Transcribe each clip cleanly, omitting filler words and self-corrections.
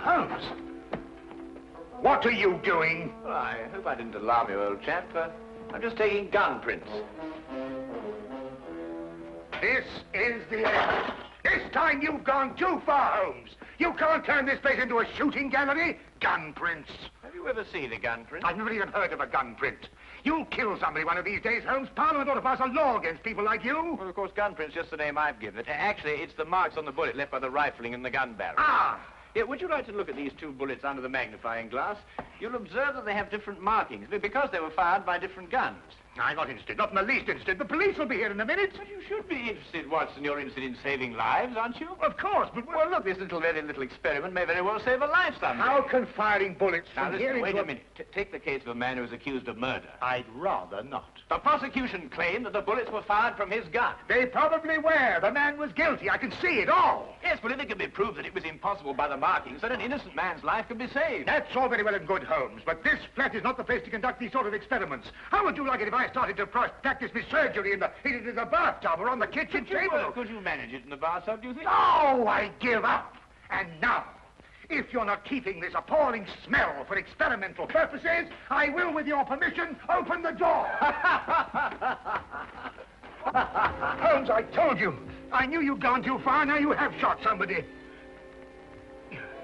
Holmes! What are you doing? Well, I hope I didn't alarm you, old chap. I'm just taking gun prints. This is the end. This time you've gone too far, Holmes. You can't turn this place into a shooting gallery. Gun prints. Have you ever seen a gun print? I've never even heard of a gun print. You'll kill somebody one of these days, Holmes. Parliament ought to pass a law against people like you. Well, of course, gun print's just the name I've given it. Actually, it's the marks on the bullet left by the rifling in the gun barrel. Ah! Yeah, would you like to look at these two bullets under the magnifying glass? You'll observe that they have different markings because they were fired by different guns. I'm not interested, not in the least interested. The police will be here in a minute. But you should be interested, Watson. You're interested in saving lives, aren't you? Of course, but... Well, look, this very little experiment may very well save a life someday. How can firing bullets Now, from listen, here into... wait a minute. Take the case of a man who is accused of murder. I'd rather not. The prosecution claimed that the bullets were fired from his gun. They probably were. The man was guilty. I can see it all. Yes, but if it can be proved that it was impossible by the markings, then an innocent man's life could be saved. That's all very well and good, Holmes, but this flat is not the place to conduct these sort of experiments. How would you like it if I started to practice my surgery in the bathtub or on the kitchen table? Could you manage it in the bathtub, do you think? No, I give up. And now, if you're not keeping this appalling smell for experimental purposes, I will, with your permission, open the door. Holmes, I told you. I knew you'd gone too far. Now you have shot somebody.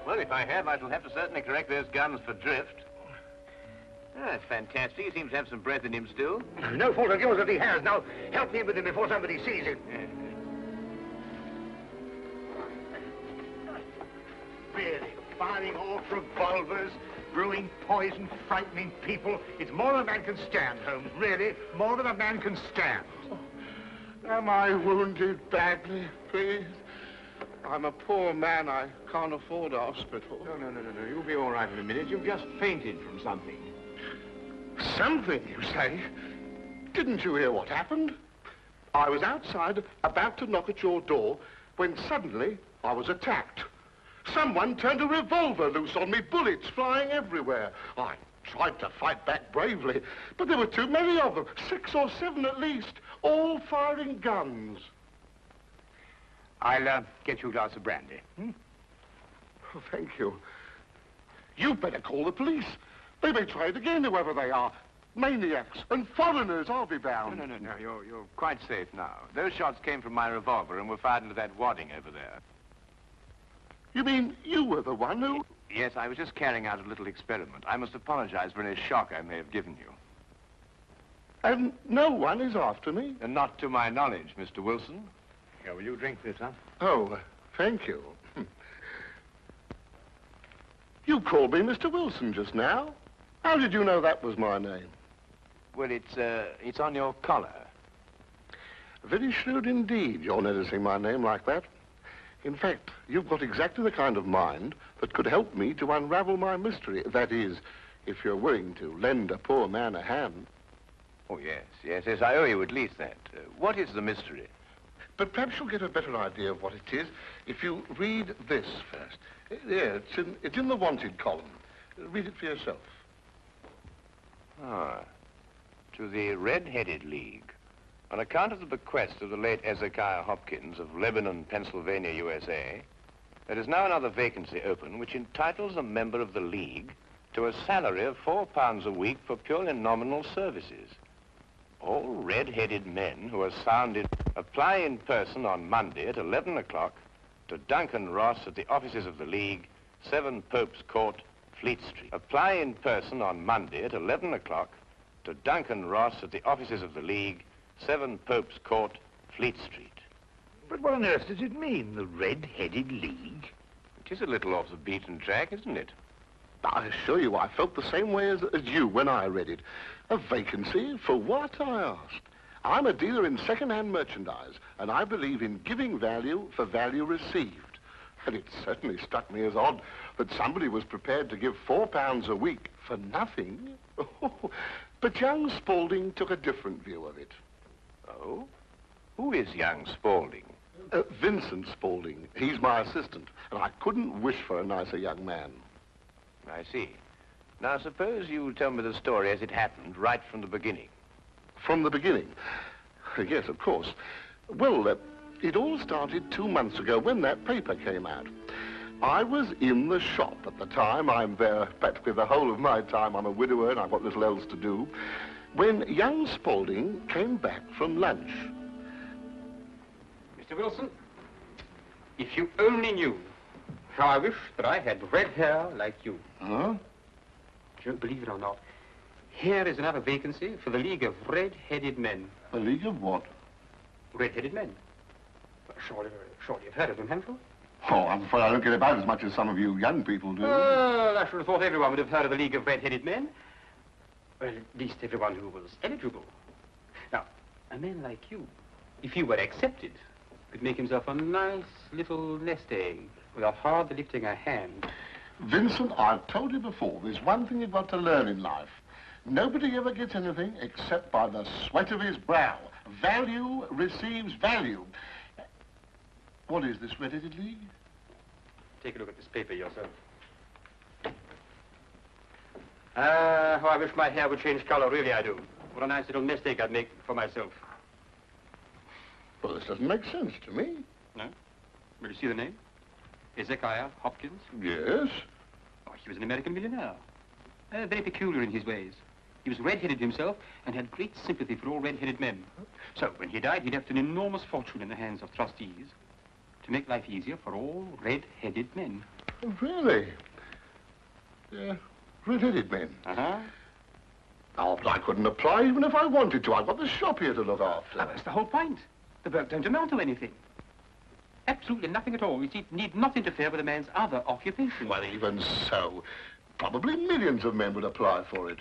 Well, if I have, I shall have to certainly correct those guns for drift. Oh, that's fantastic. He seems to have some breath in him still. No fault of yours if he has. Now, help me with him before somebody sees him. Really, firing off revolvers, brewing poison, frightening people. It's more than a man can stand, Holmes. Really, more than a man can stand. Am I wounded badly, please? I'm a poor man. I can't afford a hospital. No. You'll be all right in a minute. You've just fainted from something. Something, you say? Didn't you hear what happened? I was outside, about to knock at your door, when suddenly I was attacked. Someone turned a revolver loose on me, bullets flying everywhere. I tried to fight back bravely, but there were too many of them, 6 or 7 at least, all firing guns. I'll get you a glass of brandy. Oh, thank you. You'd better call the police. They may try it again, whoever they are. Maniacs and foreigners, I'll be bound. No. You're quite safe now. Those shots came from my revolver and were fired into that wadding over there. You mean you were the one who... Yes, I was just carrying out a little experiment. I must apologize for any shock I may have given you. And no one is after me? And not to my knowledge, Mr. Wilson. Here, will you drink this, huh? Oh, thank you. You called me Mr. Wilson just now. How did you know that was my name? Well, it's on your collar. Very shrewd indeed, you're noticing my name like that. In fact, you've got exactly the kind of mind that could help me to unravel my mystery. That is, if you're willing to lend a poor man a hand. Oh, yes, I owe you at least that. What is the mystery? But perhaps you'll get a better idea of what it is if you read this first. Yeah, it's in the wanted column. Read it for yourself. To the Red-Headed League. On account of the bequest of the late Ezekiah Hopkins of Lebanon, Pennsylvania, USA, there is now another vacancy open which entitles a member of the League to a salary of £4 a week for purely nominal services. All red-headed men who are sound in... Apply in person on Monday at 11 o'clock to Duncan Ross at the offices of the League, 7 Pope's Court, Fleet Street. Apply in person on Monday at 11 o'clock to Duncan Ross at the offices of the League, 7 Pope's Court, Fleet Street. But what on earth does it mean, the Red-Headed League? It is a little off the beaten track, isn't it? I assure you, I felt the same way as you when I read it. A vacancy for what, I asked. I'm a dealer in second-hand merchandise, and I believe in giving value for value received. And it certainly struck me as odd that somebody was prepared to give £4 a week for nothing. But young Spaulding took a different view of it. Oh? Who is young Spaulding? Vincent Spaulding. He's my assistant, and I couldn't wish for a nicer young man. I see. Now, suppose you tell me the story as it happened, right from the beginning. From the beginning? Yes, of course. Well, it all started 2 months ago when that paper came out. I was in the shop at the time. I'm there practically the whole of my time. I'm a widower and I've got little else to do. When young Spaulding came back from lunch. Mr. Wilson, if you only knew how I wish that I had red hair like you. Huh? Don't believe it or not. Here is another vacancy for the League of Red-Headed Men. A league of what? Red-Headed Men. Surely you've heard of them, haven't you? Oh, I'm afraid I don't get about as much as some of you young people do. Well, I should have thought everyone would have heard of the League of Red-Headed Men. Well, at least everyone who was eligible. Now, a man like you, if he were accepted, could make himself a nice little nest egg without hardly lifting a hand. Vincent, I've told you before, there's one thing you've got to learn in life. Nobody ever gets anything except by the sweat of his brow. Value receives value. What is this Red-Headed League? Take a look at this paper yourself. How I wish my hair would change color, really I do. What a nice little nest egg I'd make for myself. Well, this doesn't make sense to me. No? Will you see the name? Hezekiah Hopkins? Yes. Oh, he was an American millionaire. Very peculiar in his ways. He was red-headed himself and had great sympathy for all red-headed men. So when he died, he left an enormous fortune in the hands of trustees to make life easier for all red-headed men. Oh, really? Red-headed men? Uh-huh. Oh, but I couldn't apply even if I wanted to. I've got the shop here to look after. That's the whole point. The work don't amount to anything. Absolutely nothing at all. It need not interfere with a man's other occupation. Well, even so, probably millions of men would apply for it.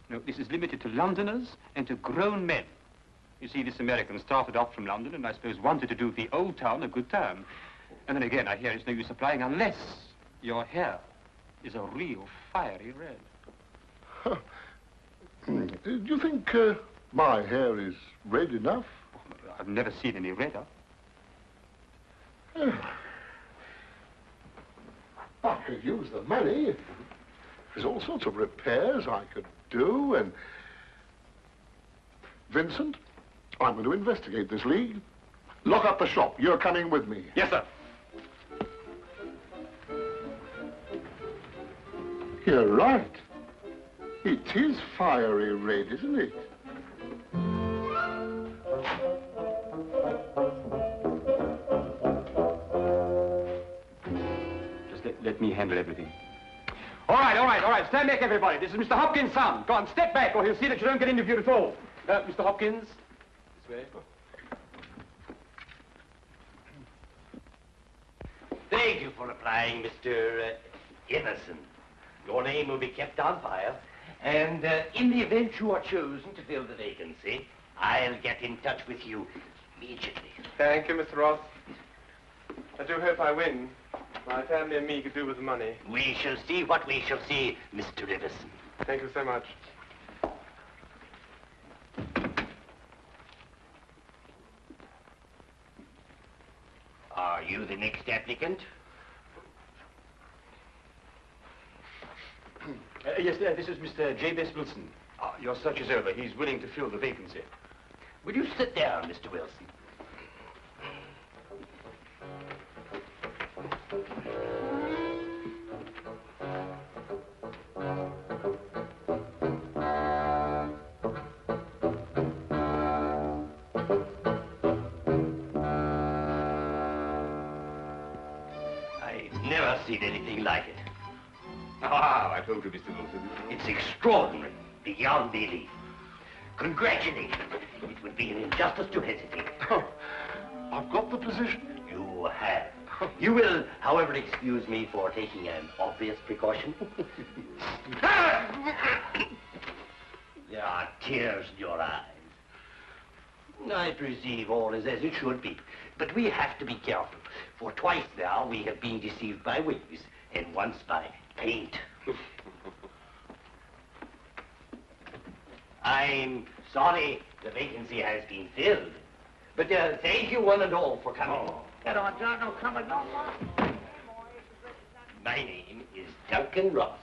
No, this is limited to Londoners and to grown men. You see, this American started off from London and I suppose wanted to do the old town a good turn. And then again, I hear it's no use applying unless your hair is a real fiery red. Huh. Do you think my hair is red enough? Oh, I've never seen any redder. I could use the money. There's all sorts of repairs I could do, and... Vincent, I'm going to investigate this league. Lock up the shop. You're coming with me. Yes, sir. You're right. It is fiery red, isn't it? Let me handle everything. All right. Stand back, everybody. This is Mr. Hopkins' son. Go on, step back, or he'll see that you don't get interviewed at all. Mr. Hopkins, this way. Thank you for applying, Mr. Emerson. Your name will be kept on file, and in the event you are chosen to fill the vacancy, I'll get in touch with you immediately. Thank you, Mr. Ross. I do hope I win. My family and me could do with the money. We shall see what we shall see, Mr. Iverson. Thank you so much. Are you the next applicant? Yes, this is Mr. J.B.S. Wilson. Your search is over. He's willing to fill the vacancy. Will you sit down, Mr. Wilson? I've never seen anything like it. I told you, Mr. Wilson. It's extraordinary, beyond belief. Congratulations. It would be an injustice to hesitate. Oh, I've got the position. You have. You will, however, excuse me for taking an obvious precaution. There are tears in your eyes. I perceive all is as it should be, but we have to be careful, for twice now we have been deceived by wigs, and once by paint. I'm sorry the vacancy has been filled, but thank you one and all for coming. Get on, John, no coming, no more. My name is Duncan Ross.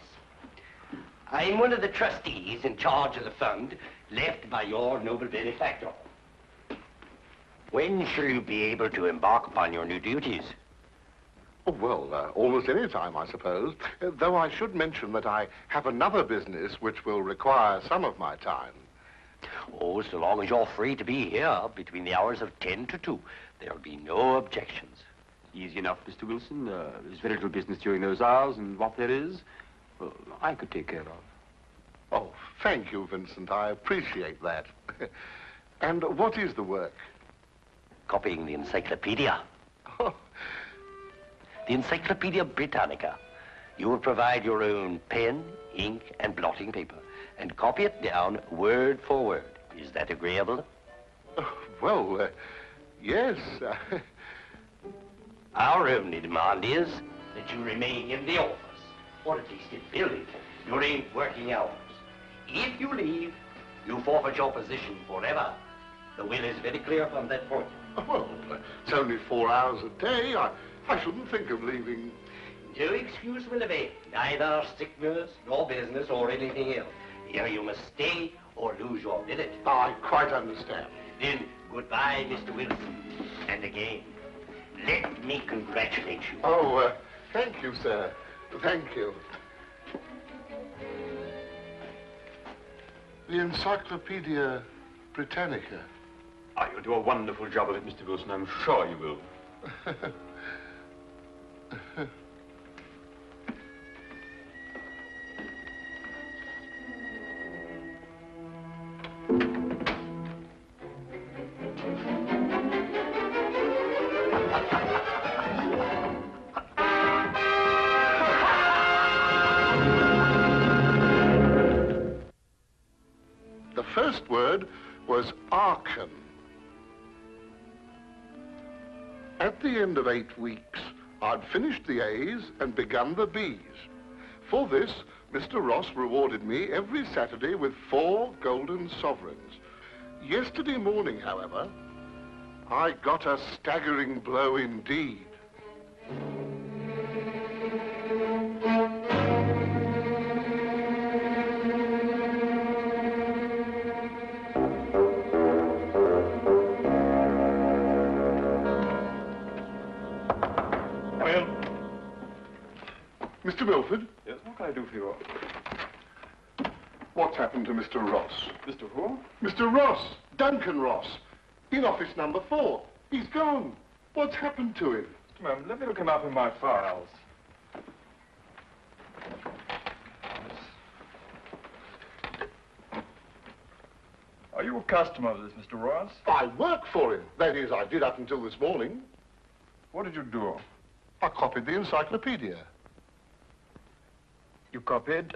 I'm one of the trustees in charge of the fund left by your noble benefactor. When shall you be able to embark upon your new duties? Oh, well, almost any time, I suppose. Though I should mention that I have another business which will require some of my time. Oh, so long as you're free to be here between the hours of 10 to 2, there'll be no objections. Easy enough, Mr. Wilson. There's very little business during those hours, and what there is, well, I could take care of. Oh, thank you, Vincent. I appreciate that. And what is the work? Copying the encyclopedia. Oh. The Encyclopedia Britannica. You will provide your own pen, ink, and blotting paper, and copy it down word for word. Is that agreeable? Well, yes. Our only demand is that you remain in the office, or at least in building, during working hours. If you leave, you forfeit your position forever. The will is very clear from that point. Well, it's only 4 hours a day. I shouldn't think of leaving. No excuse will avail, neither sickness, nor business, or anything else. Here you must stay or lose your billet. I quite understand. Then, goodbye, Mr. Wilson. And again, let me congratulate you. Oh, thank you, sir. Thank you. The Encyclopedia Britannica. Ah, you'll do a wonderful job of it, Mr. Wilson. I'm sure you will. The first word was archon. At the end of 8 weeks, I'd finished the A's and begun the B's. For this, Mr. Ross rewarded me every Saturday with 4 golden sovereigns. Yesterday morning, however, I got a staggering blow indeed. Mr. Milford? Yes, what can I do for you? What's happened to Mr. Ross? Mr. Who? Mr. Ross! Duncan Ross! In office number 4. He's gone. What's happened to him? Ma'am, let me look him up in my files. Are you a customer of this, Mr. Ross? I work for him. That is, I did up until this morning. What did you do? I copied the encyclopedia. You copied?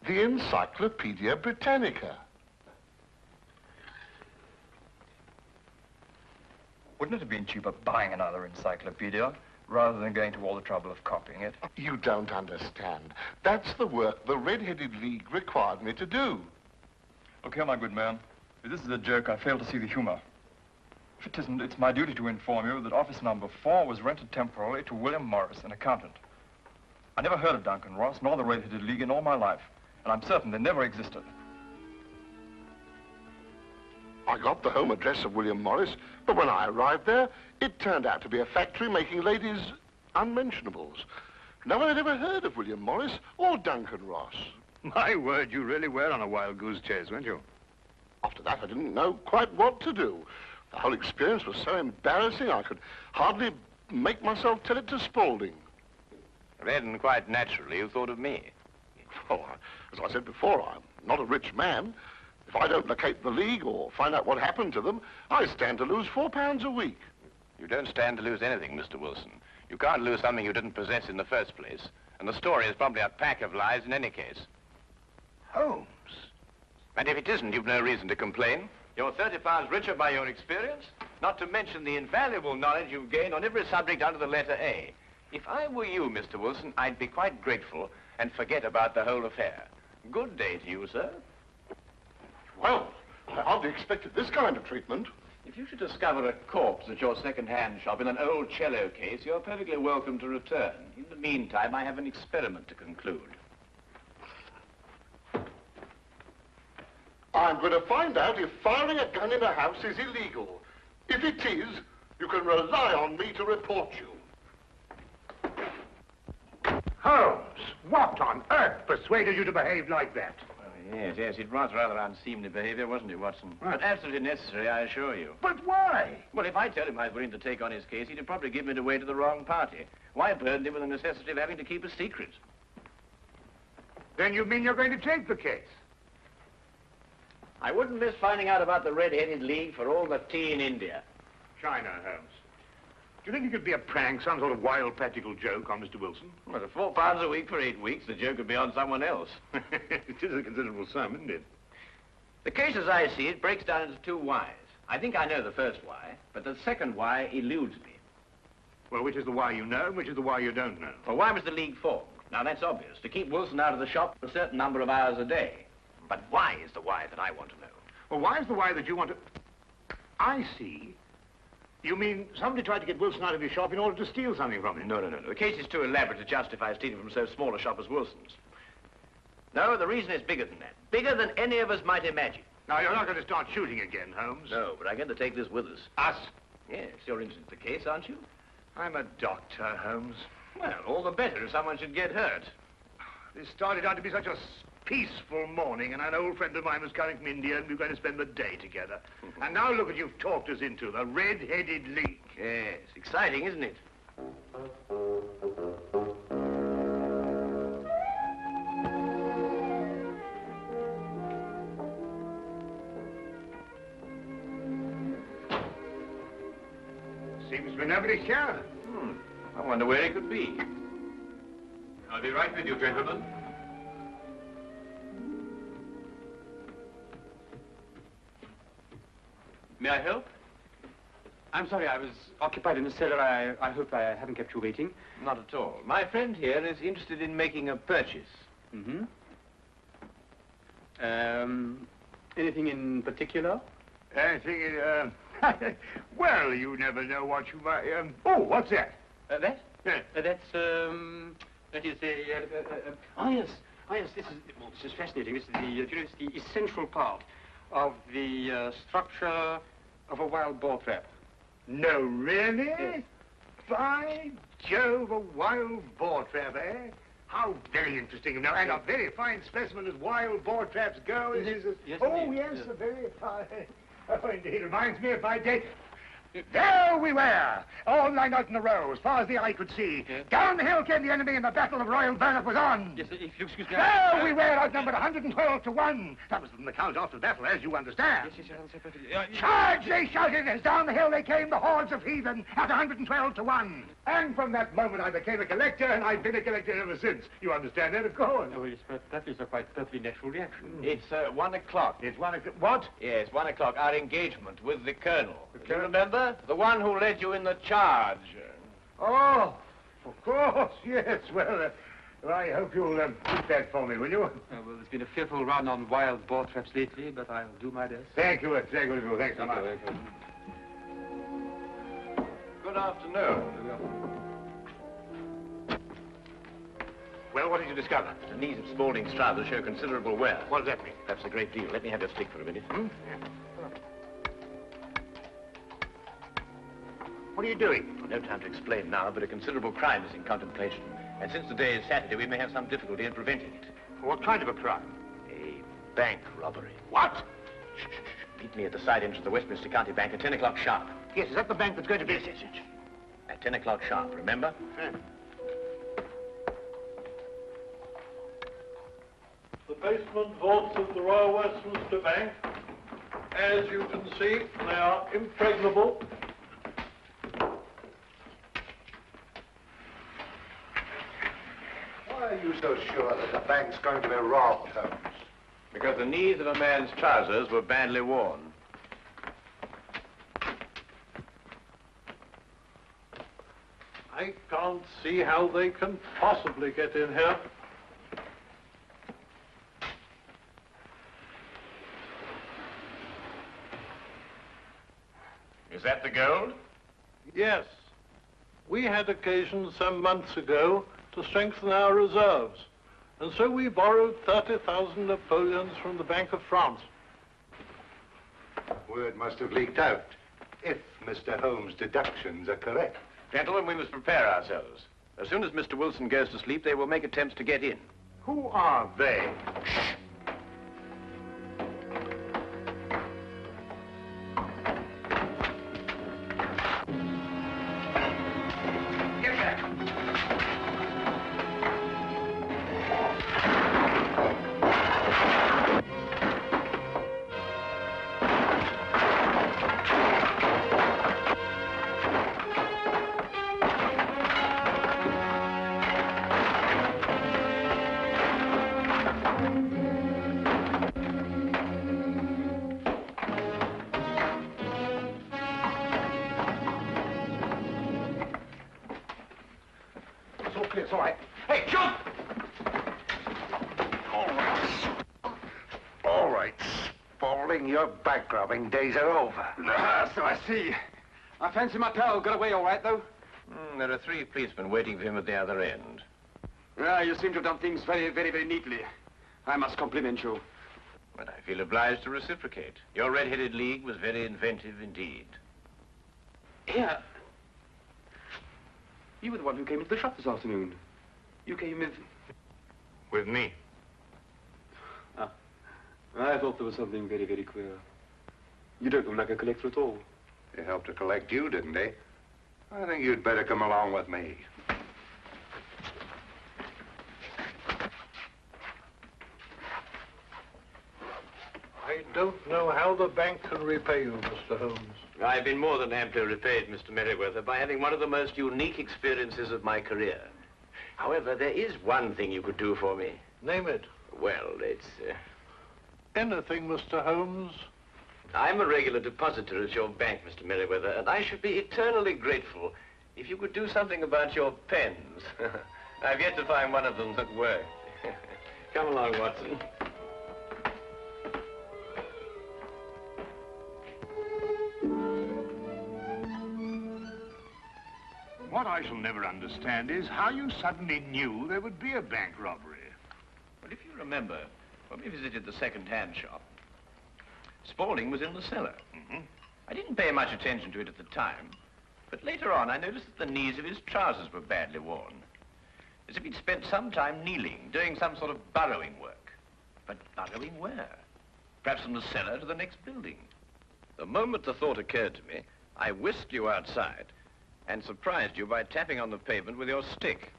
The Encyclopedia Britannica. Wouldn't it have been cheaper buying another encyclopedia rather than going to all the trouble of copying it? You don't understand. That's the work the Red-Headed League required me to do. Look here, my good man. If this is a joke, I fail to see the humor. If it isn't, it's my duty to inform you that office number 4 was rented temporarily to William Morris, an accountant. I never heard of Duncan Ross, nor the Red-Headed League in all my life, and I'm certain they never existed. I got the home address of William Morris, but when I arrived there, it turned out to be a factory making ladies' unmentionables. No one had ever heard of William Morris or Duncan Ross. My word, you really were on a wild goose chase, weren't you? After that, I didn't know quite what to do. The whole experience was so embarrassing, I could hardly make myself tell it to Spaulding. Then, quite naturally, you thought of me. Oh, as I said before, I'm not a rich man. If I don't locate the League or find out what happened to them, I stand to lose £4 a week. You don't stand to lose anything, Mr. Wilson. You can't lose something you didn't possess in the first place. And the story is probably a pack of lies in any case. Holmes. And if it isn't, you've no reason to complain. You're £30 richer by your experience, not to mention the invaluable knowledge you've gained on every subject under the letter A. If I were you, Mr. Wilson, I'd be quite grateful and forget about the whole affair. Good day to you, sir. Well, I hardly expected this kind of treatment. If you should discover a corpse at your second-hand shop in an old cello case, you're perfectly welcome to return. In the meantime, I have an experiment to conclude. I'm going to find out if firing a gun in a house is illegal. If it is, you can rely on me to report you. Holmes, what on earth persuaded you to behave like that? Yes, it was rather unseemly behavior, wasn't it, Watson? But absolutely necessary, I assure you. But why? Well, if I tell him I was willing to take on his case, he'd probably give me away to the wrong party. Why burden him with the necessity of having to keep a secret? Then you mean you're going to take the case? I wouldn't miss finding out about the Red-Headed League for all the tea in India. China, Holmes. Do you think it could be a prank, some sort of wild practical joke on Mr. Wilson? Well, at £4 a week for 8 weeks, the joke would be on someone else. It is a considerable sum, isn't it? The case, as I see it, breaks down into two whys. I think I know the first why, but the second why eludes me. Well, which is the why you know and which is the why you don't know? Well, why was the League formed? Now, that's obvious. To keep Wilson out of the shop for a certain number of hours a day. But why is the why that I want to know? Well, why is the why that you want to... I see. You mean somebody tried to get Wilson out of your shop in order to steal something from him? No. The case is too elaborate to justify stealing from so small a shop as Wilson's. No, the reason is bigger than that. Bigger than any of us might imagine. Now, you're not going to start shooting again, Holmes. No, but I'm going to take this with us. Us? Yes, you're interested in the case, aren't you? I'm a doctor, Holmes. Well, all the better if someone should get hurt. This started out to be such a peaceful morning, and an old friend of mine was coming from India, and we were going to spend the day together. And now look what you've talked us into, the Red-Headed League. Yes, exciting, isn't it? Seems to be nobody here. I wonder where it could be. I'll be right with you, gentlemen. May I help? I'm sorry, I was occupied in the cellar. I hope I haven't kept you waiting. Not at all. My friend here is interested in making a purchase. Mm-hmm. Anything in particular? Anything, well, you never know what you might, oh, what's that? That? Yeah. That is a, oh, yes, this is fascinating. This is the, you know, it's the essential part of the structure of a wild boar trap. No, really? Yes. By Jove, a wild boar trap, eh? How very interesting. Now, and a very fine specimen as wild boar traps go. Yes, oh, indeed. yes, a very fine. Oh, indeed, reminds me of my day. There we were, all lined out in a row, as far as the eye could see. Yes. Down the hill came the enemy, and the Battle of Royal Burnett was on. Yes, if you excuse me. There we were, outnumbered 112 to 1. That was from the count after the battle, as you understand. Yes, perfectly. Charge, they shouted, as down the hill they came, the hordes of heathen, at 112 to 1. And from that moment I became a collector, and I've been a collector ever since. You understand that, of course? Oh, yes, but that is a quite perfectly natural reaction. It's 1 o'clock. It's 1 o'clock. What? Yes, 1 o'clock. Our engagement with the Colonel. The Do you Colonel? remember? The one who led you in the charge. Oh, of course, yes. Well, I hope you'll keep that for me, will you? Well, there's been a fearful run on wild boar traps lately, but I'll do my best. Thank you, thank you. Thanks so much. Good afternoon. Well, what did you discover? The knees of Spaulding's trousers show considerable wear. What does that mean? Perhaps a great deal. Let me have your stick for a minute. What are you doing? No time to explain now, but a considerable crime is in contemplation. And since today is Saturday, we may have some difficulty in preventing it. What kind of a crime? A bank robbery. What? Shh. Meet me at the side entrance of the Westminster County Bank at 10 o'clock sharp. Yes, is that the bank that's going to be... Yes. At 10 o'clock sharp, remember? The basement vaults of the Royal Westminster Bank, as you can see, they are impregnable. Why are you so sure that the bank's going to be robbed, Holmes? Because the knees of a man's trousers were badly worn. I can't see how they can possibly get in here. Is that the gold? Yes. We had occasion some months ago to strengthen our reserves, and so we borrowed 30,000 Napoleons from the Bank of France. Word must have leaked out, if Mr. Holmes' deductions are correct. Gentlemen, we must prepare ourselves. As soon as Mr. Wilson goes to sleep, they will make attempts to get in. Who are they? Get back. It's all right. Hey, jump! All right, Spaulding, your back-robbing days are over. So I see. I fancy my pal got away all right, though. There are 3 policemen waiting for him at the other end. You seem to have done things very, very, very neatly. I must compliment you. But I feel obliged to reciprocate. Your red-headed league was very inventive indeed. Here. You were the one who came into the shop this afternoon. You came with... With me. Ah. I thought there was something very, very queer. You don't look like a collector at all. They helped to collect you, didn't they? I think you'd better come along with me. I don't know how the bank can repay you, Mr. Holmes. I've been more than amply repaid, Mr. Merriweather, by having one of the most unique experiences of my career. However, there is one thing you could do for me. Name it. Well, it's... Anything, Mr. Holmes? I'm a regular depositor at your bank, Mr. Merriweather, and I should be eternally grateful if you could do something about your pens. I've yet to find one of them that worked. Come along, Watson. What I shall never understand is how you suddenly knew there would be a bank robbery. Well, if you remember, when we visited the second-hand shop, Spaulding was in the cellar. I didn't pay much attention to it at the time, but later on I noticed that the knees of his trousers were badly worn, as if he'd spent some time kneeling, doing some sort of burrowing work. But burrowing where? Perhaps from the cellar to the next building. The moment the thought occurred to me, I whisked you outside and surprised you by tapping on the pavement with your stick.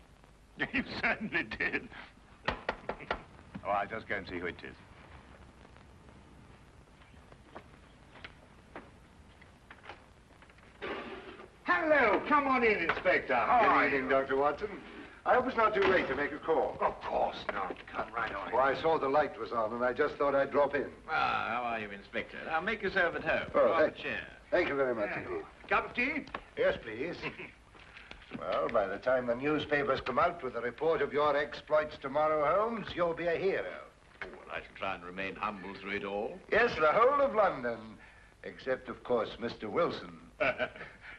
You certainly did. Oh, I'll just go and see who it is. Hello, come on in, Inspector. How are Good evening, you? Dr. Watson. I hope it's not too late to make a call. Of course not. Come right on. Well, I saw the light was on, and I just thought I'd drop in. Ah, how are you, Inspector? Now, make yourself at home. Oh, Go on thank- the chair. Thank you very much indeed. Cup of tea? Yes, please. Well, by the time the newspapers come out with a report of your exploits tomorrow, Holmes, you'll be a hero. Oh, well, I shall try and remain humble through it all. Yes, the whole of London, except, of course, Mr. Wilson.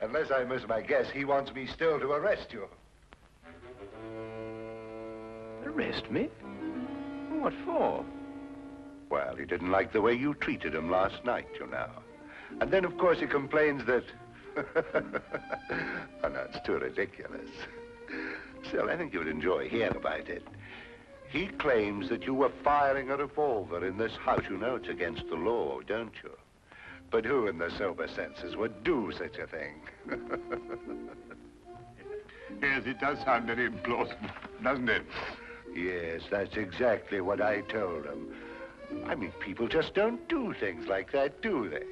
Unless I miss my guess, he wants me still to arrest you. Arrest me? What for? Well, he didn't like the way you treated him last night, you know. And then, of course, he complains that... Oh, no, it's too ridiculous. Still, I think you'd enjoy hearing about it. He claims that you were firing a revolver in this house. You know it's against the law, don't you? But who in their sober senses would do such a thing? Yes, it does sound very implausible, doesn't it? Yes, that's exactly what I told him. I mean, people just don't do things like that, do they?